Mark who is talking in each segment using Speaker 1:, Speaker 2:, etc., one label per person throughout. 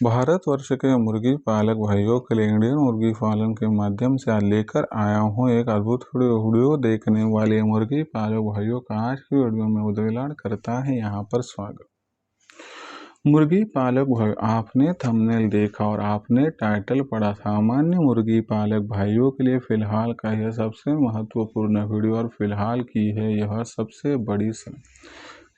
Speaker 1: भारतवर्ष के मुर्गी पालक भाइयों के लिए इंडियन मुर्गी पालन के माध्यम से आज लेकर आया हूँ एक अद्भुत वीडियो देखने वाले मुर्गी पालक भाइयों का आज की वीडियो में उद्घाटन करता है यहाँ पर स्वागत। मुर्गी पालक भाई, आपने थंबनेल देखा और आपने टाइटल पढ़ा। सामान्य मुर्गी पालक भाइयों के लिए फिलहाल का यह सबसे महत्वपूर्ण वीडियो और फिलहाल की है यह सबसे बड़ी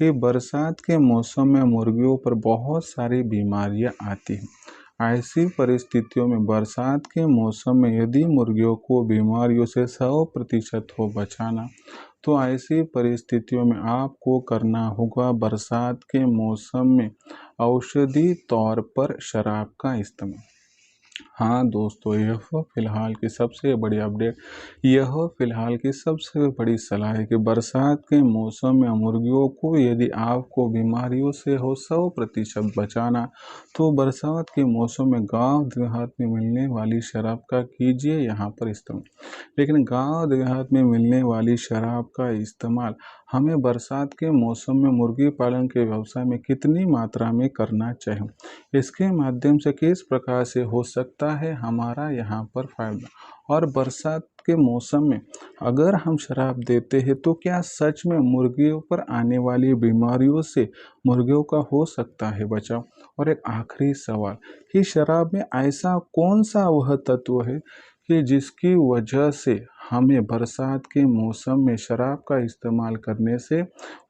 Speaker 1: कि बरसात के मौसम में मुर्गियों पर बहुत सारी बीमारियां आती हैं। ऐसी परिस्थितियों में बरसात के मौसम में यदि मुर्गियों को बीमारियों से 100% हो बचाना, तो ऐसी परिस्थितियों में आपको करना होगा बरसात के मौसम में औषधि तौर पर शराब का इस्तेमाल। हाँ दोस्तों, यह फिलहाल की सबसे बड़ी अपडेट, यह फिलहाल की सबसे बड़ी सलाह है कि बरसात के मौसम में मुर्गियों को यदि आपको बीमारियों से हो 100% बचाना, तो बरसात के मौसम में गांव देहात में मिलने वाली शराब का कीजिए यहाँ पर इस्तेमाल। लेकिन गांव देहात में मिलने वाली शराब का इस्तेमाल हमें बरसात के मौसम में मुर्गी पालन के व्यवसाय में कितनी मात्रा में करना चाहिए, इसके माध्यम से किस प्रकार से हो सकता है हमारा यहाँ पर फायदा। और बरसात के मौसम में अगर हम शराब देते हैं तो क्या सच में मुर्गियों पर आने वाली बीमारियों से मुर्गियों का हो सकता है बचाव। और एक आखिरी सवाल कि शराब में ऐसा कौन सा वह तत्व है कि जिसकी वजह से हमें बरसात के मौसम में शराब का इस्तेमाल करने से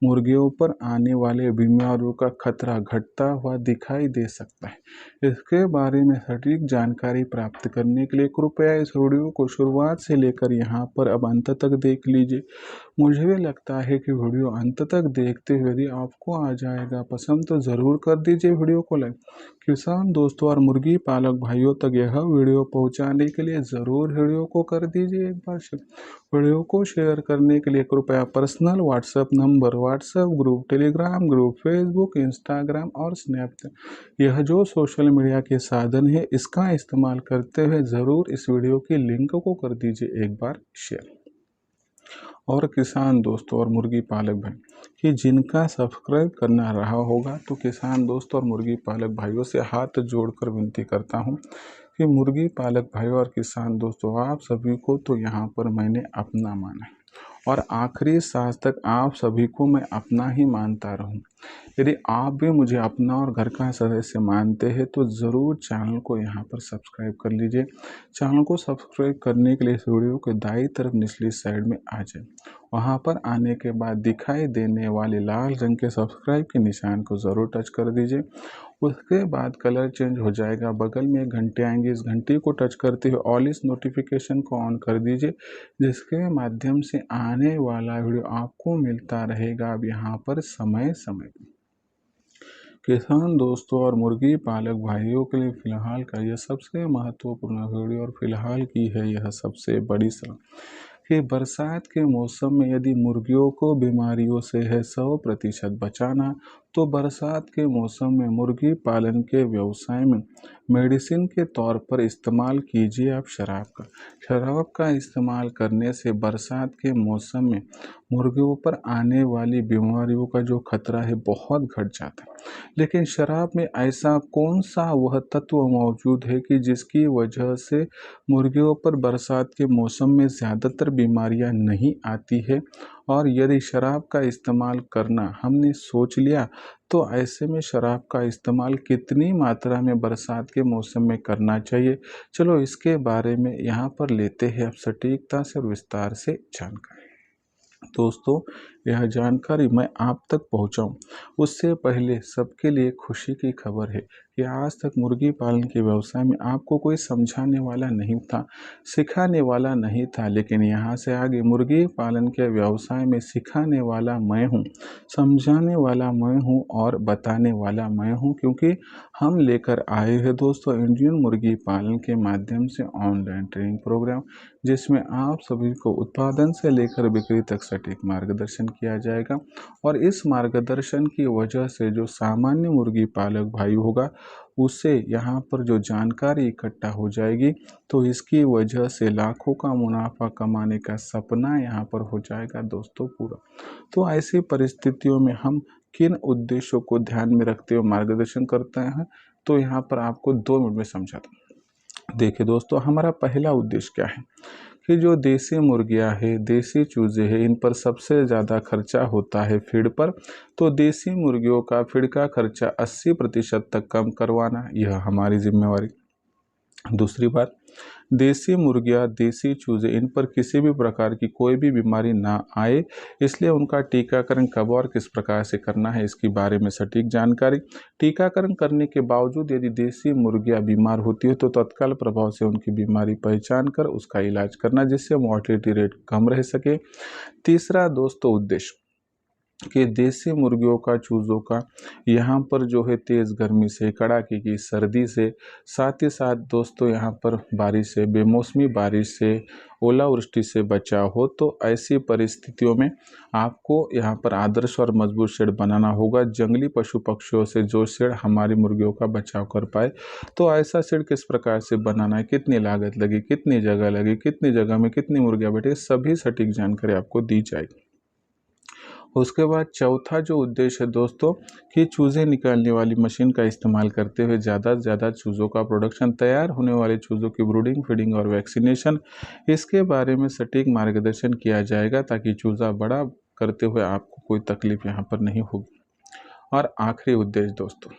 Speaker 1: मुर्गियों पर आने वाले बीमारियों का खतरा घटता हुआ दिखाई दे सकता है। इसके बारे में सटीक जानकारी प्राप्त करने के लिए कृपया इस वीडियो को शुरुआत से लेकर यहाँ पर अब अंत तक देख लीजिए। मुझे भी लगता है कि वीडियो अंत तक देखते हुए यदि आपको आ जाएगा पसंद तो ज़रूर कर दीजिए वीडियो को लाइक। किसान दोस्तों और मुर्गी पालक भाइयों तक यह वीडियो पहुंचाने के लिए ज़रूर वीडियो को कर दीजिए एक बार शेयर। वीडियो को शेयर करने के लिए कृपया personal WhatsApp number, WhatsApp group, Telegram group, Facebook, Instagram और स्नैपचैट, यह जो सोशल मीडिया के साधन है इसका इस्तेमाल करते हुए ज़रूर इस वीडियो की लिंक को कर दीजिए एक बार शेयर। और किसान दोस्तों और मुर्गी पालक भाई कि जिनका सब्सक्राइब करना रहा होगा, तो किसान दोस्तों और मुर्गी पालक भाइयों से हाथ जोड़कर विनती करता हूं कि मुर्गी पालक भाइयों और किसान दोस्तों, आप सभी को तो यहाँ पर मैंने अपना माना है और आखिरी सांस तक आप सभी को मैं अपना ही मानता रहूं। यदि आप भी मुझे अपना और घर का सदस्य मानते हैं तो ज़रूर चैनल को यहाँ पर सब्सक्राइब कर लीजिए। चैनल को सब्सक्राइब करने के लिए इस वीडियो के दाईं तरफ निचली साइड में आ जाए। वहाँ पर आने के बाद दिखाई देने वाले लाल रंग के सब्सक्राइब के निशान को ज़रूर टच कर दीजिए। उसके बाद कलर चेंज हो जाएगा, बगल में एक घंटी आएंगी, इस घंटी को टच करते हुए ऑल इस नोटिफिकेशन को ऑन कर दीजिए, जिसके माध्यम से आने वाला वीडियो आपको मिलता रहेगा अब यहाँ पर समय समय पर। किसान दोस्तों और मुर्गी पालक भाइयों के लिए फिलहाल का यह सबसे महत्वपूर्ण वीडियो और फिलहाल की है यह सबसे बड़ी सलाह कि बरसात के मौसम में यदि मुर्गियों को बीमारियों से है 100% बचाना, तो बरसात के मौसम में मुर्गी पालन के व्यवसाय में मेडिसिन के तौर पर इस्तेमाल कीजिए आप शराब का। शराब का इस्तेमाल करने से बरसात के मौसम में मुर्गियों पर आने वाली बीमारियों का जो खतरा है बहुत घट जाता है। लेकिन शराब में ऐसा कौन सा वह तत्व मौजूद है कि जिसकी वजह से मुर्गियों पर बरसात के मौसम में ज़्यादातर बीमारियां नहीं आती है। और यदि शराब का इस्तेमाल करना हमने सोच लिया, तो ऐसे में शराब का इस्तेमाल कितनी मात्रा में बरसात के मौसम में करना चाहिए, चलो इसके बारे में यहाँ पर लेते हैं अब सटीकता से और विस्तार से जानकारी। दोस्तों, यह जानकारी मैं आप तक पहुंचाऊं उससे पहले सबके लिए खुशी की खबर है कि आज तक मुर्गी पालन के व्यवसाय में आपको कोई समझाने वाला नहीं था, सिखाने वाला नहीं था, लेकिन यहाँ से आगे मुर्गी पालन के व्यवसाय में सिखाने वाला मैं हूँ, समझाने वाला मैं हूँ और बताने वाला मैं हूँ, क्योंकि हम लेकर आए हैं दोस्तों इंडियन मुर्गी पालन के माध्यम से ऑनलाइन ट्रेनिंग प्रोग्राम, जिसमें आप सभी को उत्पादन से लेकर बिक्री तक सटीक मार्गदर्शन किया जाएगा। और इस मार्गदर्शन की वजह से जो सामान्य मुर्गी पालक भाई होगा उसे यहाँ पर जो जानकारी इकट्ठा हो जाएगी, तो इसकी वजह से लाखों का मुनाफा कमाने का सपना यहाँ पर हो जाएगा दोस्तों पूरा। तो ऐसी परिस्थितियों में हम किन उद्देश्यों को ध्यान में रखते हुए मार्गदर्शन करते हैं, तो यहाँ पर आपको 2 मिनट में समझाता हूँ। देखिए दोस्तों, हमारा पहला उद्देश्य क्या है कि जो देसी मुर्गियाँ है, देसी चूजे हैं, इन पर सबसे ज़्यादा खर्चा होता है फीड पर। तो देसी मुर्गियों का फीड का खर्चा 80% तक कम करवाना, यह हमारी जिम्मेवारी। दूसरी बात, देसी मुर्गियाँ, देसी चूजे, इन पर किसी भी प्रकार की कोई भी बीमारी ना आए, इसलिए उनका टीकाकरण कब और किस प्रकार से करना है, इसके बारे में सटीक जानकारी। टीकाकरण करने के बावजूद यदि देसी मुर्गियाँ बीमार होती है तो तत्काल प्रभाव से उनकी बीमारी पहचान कर उसका इलाज करना, जिससे मॉर्टेलिटी रेट कम रह सके। तीसरा दोस्तों उद्देश्य कि देसी मुर्गियों का, चूज़ों का यहाँ पर जो है तेज़ गर्मी से, कड़ाके की सर्दी से, साथ ही साथ दोस्तों यहाँ पर बारिश से, बेमौसमी बारिश से, ओलावृष्टि से बचाव हो। तो ऐसी परिस्थितियों में आपको यहाँ पर आदर्श और मजबूत शेड बनाना होगा, जंगली पशु पक्षियों से जो शेड हमारी मुर्गियों का बचाव कर पाए। तो ऐसा शेड किस प्रकार से बनाना है, कितनी लागत लगी, कितनी जगह लगी, कितनी जगह में कितनी मुर्गियाँ बैठे, सभी सटीक जानकारी आपको दी जाएगी। उसके बाद चौथा जो उद्देश्य है दोस्तों कि चूज़े निकालने वाली मशीन का इस्तेमाल करते हुए ज़्यादा से ज़्यादा चूज़ों का प्रोडक्शन, तैयार होने वाले चूज़ों की ब्रूडिंग, फीडिंग और वैक्सीनेशन, इसके बारे में सटीक मार्गदर्शन किया जाएगा ताकि चूज़ा बड़ा करते हुए आपको कोई तकलीफ यहाँ पर नहीं होगी। और आखिरी उद्देश्य दोस्तों,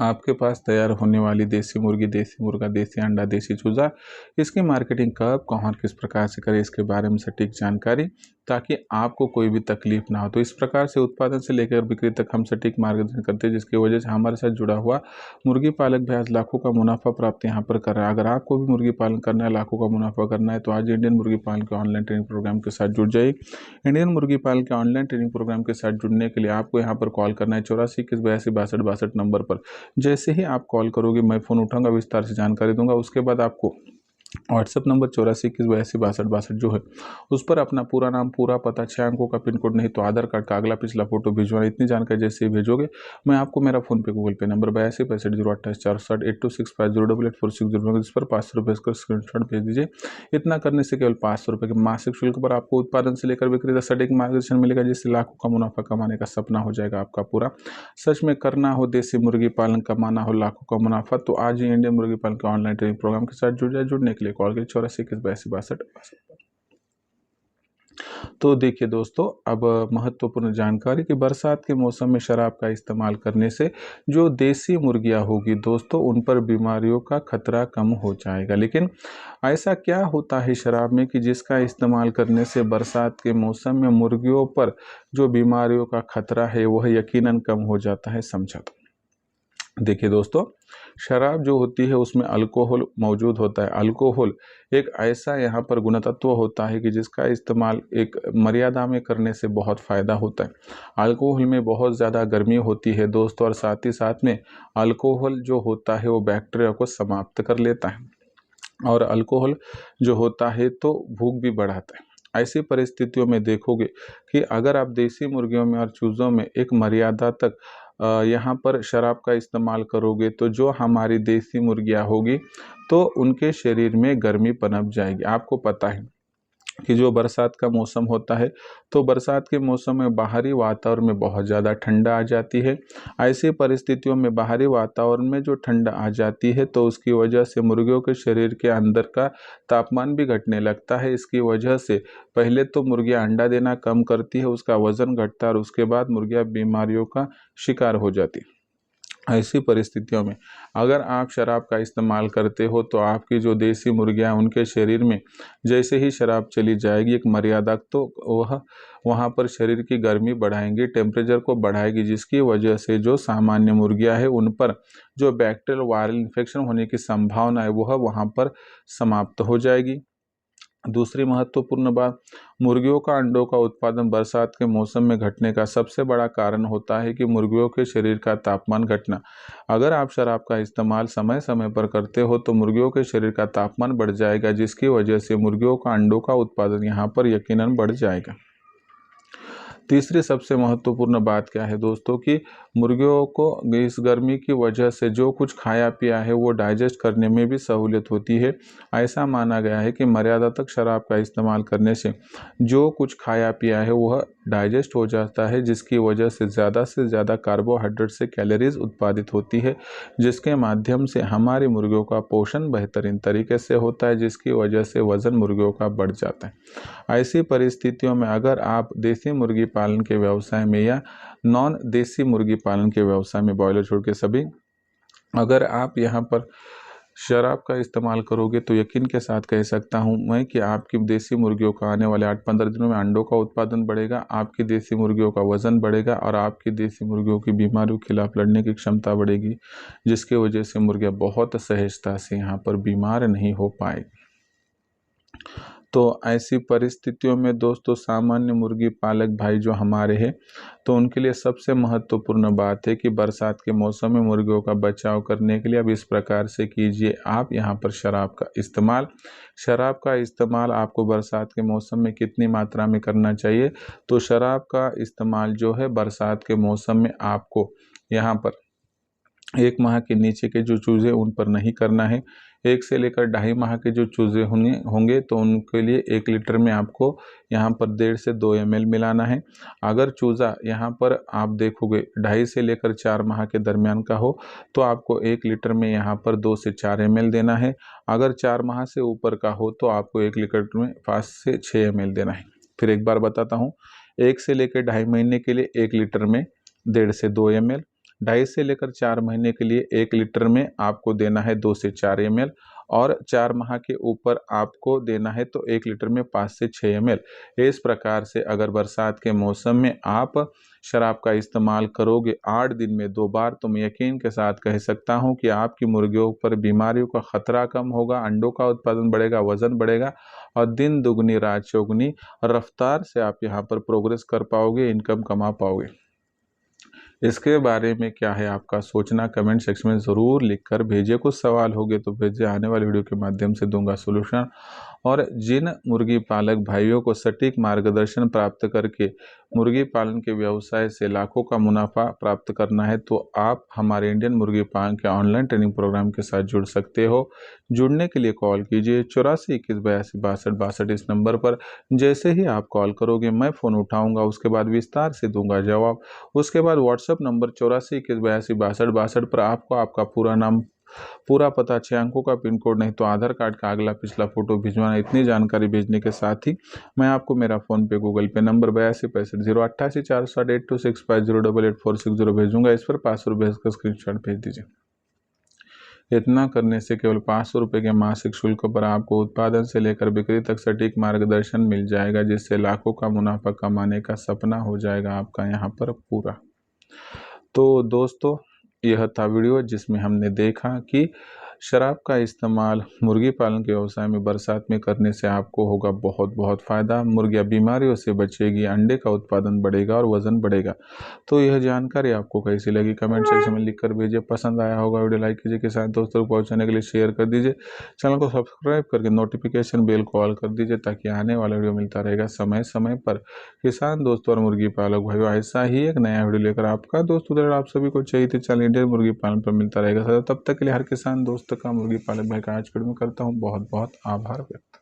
Speaker 1: आपके पास तैयार होने वाली देसी मुर्गी, देसी मुर्गा, देसी अंडा, देसी चूज़ा, इसकी मार्केटिंग कब, कहाँ और किस प्रकार से करें, इसके बारे में सटीक जानकारी, ताकि आपको कोई भी तकलीफ ना हो। तो इस प्रकार से उत्पादन से लेकर बिक्री तक हम सटीक मार्गदर्शन करते हैं, जिसकी वजह से हमारे साथ जुड़ा हुआ मुर्गी पालक भी आज लाखों का मुनाफा प्राप्त यहाँ पर कर रहा है। अगर आपको भी मुर्गी पालन करना है, लाखों का मुनाफा करना है, तो आज इंडियन मुर्गी पालन के ऑनलाइन ट्रेनिंग प्रोग्राम के साथ जुड़ जाइए। इंडियन मुर्गी पालन के ऑनलाइन ट्रेनिंग प्रोग्राम के साथ जुड़ने के लिए आपको यहाँ पर कॉल करना है 84 21 82 62 62 नंबर पर। जैसे ही आप कॉल करोगे मैं फ़ोन उठाऊंगा, विस्तार से जानकारी दूंगा। उसके बाद आपको व्हाट्सएप नंबर 84 21 82 62 62 जो है उस पर अपना पूरा नाम, पूरा पता, 6 अंकों का पिन कोड नहीं तो आधार कार्ड का अगला पिछला फोटो भिजवाना। इतनी जानकारी जैसे ही भेजोगे मैं आपको मेरा फोन पे, गूगल पे नंबर 82 65 028 460 8265 जिस पर 500 रुपये का स्क्रीनशॉट भेज दीजिए। इतना करने से केवल 500 रुपये के मासिक शुल्क पर आपको उत्पादन से लेकर बिक्री तक सटीक मार्गदर्शन मिलेगा, जिससे लाखों का मुनाफा कमाने का सपना हो जाएगा आपका पूरा। सच में करना हो देसी मुर्गी पालन, कमाना हो लाखों का मुनाफा, तो आज ही इंडियन मुर्गी पालन के ऑनलाइन ट्रेनिंग प्रोग्राम के साथ जुड़ जाए। जुड़ने के लिए कॉल करें 84 21 82 62। तो देखिए दोस्तों, अब महत्वपूर्ण जानकारी कि बरसात के मौसम में शराब का इस्तेमाल करने से जो देसी मुर्गियां होगी दोस्तों, उन पर बीमारियों का खतरा कम हो जाएगा। लेकिन ऐसा क्या होता है शराब में कि जिसका इस्तेमाल करने से बरसात के मौसम में मुर्गियों पर जो बीमारियों का खतरा है वह यकीनन कम हो जाता है, समझा। देखिए दोस्तों, शराब जो होती है उसमें अल्कोहल मौजूद होता है। अल्कोहल एक ऐसा यहाँ पर गुणतत्व होता है कि जिसका इस्तेमाल एक मर्यादा में करने से बहुत फ़ायदा होता है। अल्कोहल में बहुत ज़्यादा गर्मी होती है दोस्तों, और साथ ही साथ में अल्कोहल जो होता है वो बैक्टीरिया को समाप्त कर लेता है, और अल्कोहल जो होता है तो भूख भी बढ़ाता है। ऐसी परिस्थितियों में देखोगे कि अगर आप देसी मुर्गियों में और चूज़ों में एक मर्यादा तक यहाँ पर शराब का इस्तेमाल करोगे तो जो हमारी देसी मुर्गियाँ होगी तो उनके शरीर में गर्मी पनप जाएगी। आपको पता है कि जो बरसात का मौसम होता है तो बरसात के मौसम में बाहरी वातावरण में बहुत ज़्यादा ठंडा आ जाती है। ऐसी परिस्थितियों में बाहरी वातावरण में जो ठंडा आ जाती है तो उसकी वजह से मुर्गियों के शरीर के अंदर का तापमान भी घटने लगता है। इसकी वजह से पहले तो मुर्गियाँ अंडा देना कम करती है, उसका वजन घटता है और उसके बाद मुर्गियाँ बीमारियों का शिकार हो जाती है। ऐसी परिस्थितियों में अगर आप शराब का इस्तेमाल करते हो तो आपकी जो देसी मुर्गियाँ उनके शरीर में जैसे ही शराब चली जाएगी एक मर्यादा, तो वह वहाँ पर शरीर की गर्मी बढ़ाएंगी, टेम्परेचर को बढ़ाएगी, जिसकी वजह से जो सामान्य मुर्गियाँ हैं उन पर जो बैक्टीरियल वायरल इन्फेक्शन होने की संभावना है वह वहाँ पर समाप्त हो जाएगी। दूसरी महत्वपूर्ण बात, मुर्गियों का अंडों का उत्पादन बरसात के मौसम में घटने का सबसे बड़ा कारण होता है कि मुर्गियों के शरीर का तापमान घटना। अगर आप शराब का इस्तेमाल समय समय पर करते हो तो मुर्गियों के शरीर का तापमान बढ़ जाएगा, जिसकी वजह से मुर्गियों का अंडों का उत्पादन यहाँ पर यकीनन बढ़ जाएगा। तीसरी सबसे महत्वपूर्ण बात क्या है दोस्तों कि मुर्गियों को इस गर्मी की वजह से जो कुछ खाया पिया है वो डाइजेस्ट करने में भी सहूलियत होती है। ऐसा माना गया है कि मर्यादा तक शराब का इस्तेमाल करने से जो कुछ खाया पिया है वह डाइजेस्ट हो जाता है, जिसकी वजह से ज़्यादा कार्बोहाइड्रेट से कैलोरीज उत्पादित होती है, जिसके माध्यम से हमारी मुर्गियों का पोषण बेहतरीन तरीके से होता है, जिसकी वजह से वज़न मुर्गियों का बढ़ जाता है। ऐसी परिस्थितियों में अगर आप देसी मुर्गी पालन के व्यवसाय में या नॉन देसी मुर्गी पालन के व्यवसाय में, बॉयलर छोड़ के सभी, अगर आप यहाँ पर शराब का इस्तेमाल करोगे तो यकीन के साथ कह सकता हूँ मैं कि आपकी देसी मुर्गियों का आने वाले 8-15 दिनों में अंडों का उत्पादन बढ़ेगा, आपकी देसी मुर्गियों का वजन बढ़ेगा और आपकी देसी मुर्गियों की बीमारियों के खिलाफ लड़ने की क्षमता बढ़ेगी, जिसकी वजह से मुर्गियाँ बहुत सहजता से यहाँ पर बीमार नहीं हो पाएगी। तो ऐसी परिस्थितियों में दोस्तों सामान्य मुर्गी पालक भाई जो हमारे हैं, तो उनके लिए सबसे महत्वपूर्ण बात है कि बरसात के मौसम में मुर्गियों का बचाव करने के लिए अब इस प्रकार से कीजिए आप यहाँ पर शराब का इस्तेमाल आपको बरसात के मौसम में कितनी मात्रा में करना चाहिए। तो शराब का इस्तेमाल जो है बरसात के मौसम में आपको यहाँ पर 1 माह के नीचे के जो चूज़े उन पर नहीं करना है। 1 से लेकर 2.5 माह के जो चूज़े होंगे तो उनके लिए 1 लीटर में आपको यहाँ पर 1.5 से 2 ml मिलाना है। अगर चूज़ा यहाँ पर आप देखोगे 2.5 से लेकर 4 माह के दरमियान का हो तो आपको 1 लीटर में यहाँ पर 2 से 4 ml देना है। अगर 4 माह से ऊपर का हो तो आपको 1 लीटर में 5 से 6 ml देना है। फिर एक बार बताता हूँ, 1 से लेकर 2.5 महीने के लिए 1 लीटर में 1.5 से 2 ml, 2.5 से लेकर 4 महीने के लिए 1 लीटर में आपको देना है 2 से 4 ml और 4 माह के ऊपर आपको देना है तो 1 लीटर में 5 से 6 ml। इस प्रकार से अगर बरसात के मौसम में आप शराब का इस्तेमाल करोगे 8 दिन में 2 बार, तो मैं यकीन के साथ कह सकता हूं कि आपकी मुर्गियों पर बीमारियों का खतरा कम होगा, अंडों का उत्पादन बढ़ेगा, वजन बढ़ेगा और दिन दुगनी रात चौगुनी रफ्तार से आप यहाँ पर प्रोग्रेस कर पाओगे, इनकम कमा पाओगे। इसके बारे में क्या है आपका सोचना, कमेंट सेक्शन में ज़रूर लिखकर भेजिए। कुछ सवाल होंगे तो भेजिए, आने वाली वीडियो के माध्यम से दूंगा सोल्यूशन। और जिन मुर्गी पालक भाइयों को सटीक मार्गदर्शन प्राप्त करके मुर्गी पालन के व्यवसाय से लाखों का मुनाफा प्राप्त करना है तो आप हमारे इंडियन मुर्गी पालन के ऑनलाइन ट्रेनिंग प्रोग्राम के साथ जुड़ सकते हो। जुड़ने के लिए कॉल कीजिए 84 21 82 62 इस नंबर पर। जैसे ही आप कॉल करोगे मैं फ़ोन उठाऊंगा, उसके बाद विस्तार से दूंगा जवाब। उसके बाद व्हाट्सएप नंबर 84 21 82 62 पर आपको आपका पूरा नाम, पूरा पता, 6 अंकों का पिन कोड नहीं तो आधार कार्ड का अगला पिछला फोटो भिजवाना। इतनी जानकारी भेजने के साथ ही मैं आपको मेरा फ़ोन पे गूगल पे नंबर 82 65 088 48265088460 भेजूंगा। इस पर 500 रुपये का स्क्रीनशॉट भेज दीजिए। इतना करने से केवल 500 रुपये के मासिक शुल्क पर आपको उत्पादन से लेकर बिक्री तक सटीक मार्गदर्शन मिल जाएगा, जिससे लाखों का मुनाफा कमाने का सपना हो जाएगा आपका यहाँ पर पूरा। तो दोस्तों यह था वीडियो जिसमें हमने देखा कि शराब का इस्तेमाल मुर्गी पालन के व्यवसाय में बरसात में करने से आपको होगा बहुत फ़ायदा। मुर्गियाँ बीमारियों से बचेगी, अंडे का उत्पादन बढ़ेगा और वज़न बढ़ेगा। तो यह जानकारी आपको कैसी लगी कमेंट सेक्शन में लिखकर भेजिए। पसंद आया होगा वीडियो लाइक कीजिए, किसान दोस्तों को पहुँचाने के लिए शेयर कर दीजिए, चैनल को सब्सक्राइब करके नोटिफिकेशन बेल को ऑल कर दीजिए ताकि आने वाला वीडियो मिलता रहेगा समय पर। किसान दोस्तों और मुर्गी पालक भाइयों, ऐसा ही एक नया वीडियो लेकर आपका दोस्त उधर आप सभी को चाहिए थे चैनल इंडियन मुर्गी पालन पर मिलता रहेगा। तब तक के लिए हर किसान दोस्त का मुर्गी पालक भाई का आज वीडियो में करता हूँ बहुत आभार व्यक्त।